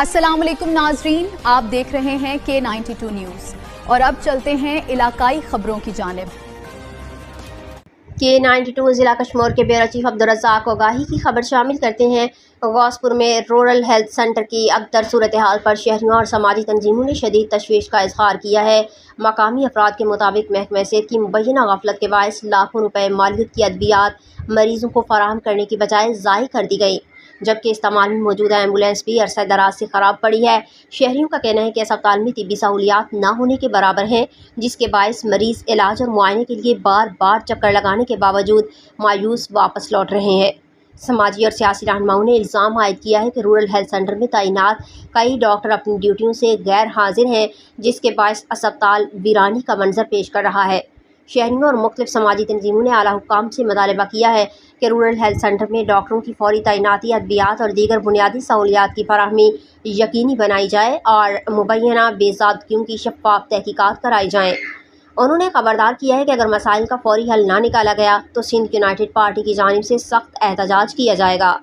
अस्सलाम वालेकुम नाजरीन, आप देख रहे हैं K92 न्यूज़ और अब चलते हैं इलाकाई खबरों की जानिब। K92 ज़िला कश्मीर के ब्यूरो चीफ अब्दुर्रज़ाक वगाही की खबर शामिल करते हैं। गौसपुर में रूरल हेल्थ सेंटर की अबतर सूरत हाल पर शहरियों और समाजी तंजीमों ने शदीद तशवीश का इजहार किया है। मकामी अफराद के मुताबिक महकमा सेहत की मुबैना गफलत के बायस लाखों रुपए मालियत की अद्वियात मरीजों को फराहम करने की बजाय ज़ाय कर दी गई, जबकि इस्तेमाल में मौजूदा एम्बुलेंस भी अरसा दराज से ख़राब पड़ी है। शहरियों का कहना है कि अस्पताल में तिब्बी सहूलियात न होने के बराबर हैं, जिसके बायस मरीज़ इलाज और मुआयने के लिए बार बार चक्कर लगाने के बावजूद मायूस वापस लौट रहे हैं। समाजी और सियासी रहनुमाओं ने इल्ज़ाम आयद किया है कि रूरल हेल्थ सेंटर में तैनात कई डॉक्टर अपनी ड्यूटियों से गैर हाजिर हैं, जिसके बायस अस्पताल वीरानी का मंजर पेश कर रहा है। शहरियों और मुख्तलिफ समाजी तंजीमों ने आला हुक्काम से मुतालबा किया है कि रूरल हेल्थ सेंटर में डॉक्टरों की फौरी तैनाती, अद्वियात और दीगर बुनियादी सहूलियात की फराहमी यकीनी बनाई जाए और मुबैना बेज़ाबतियों की शफ़ाफ तहकीकात कराई जाएँ। उन्होंने खबरदार किया है कि अगर मसाइल का फौरी हल ना निकाला गया तो सिंध यूनाइटेड पार्टी की जानिब से सख्त एहतजाज किया जाएगा।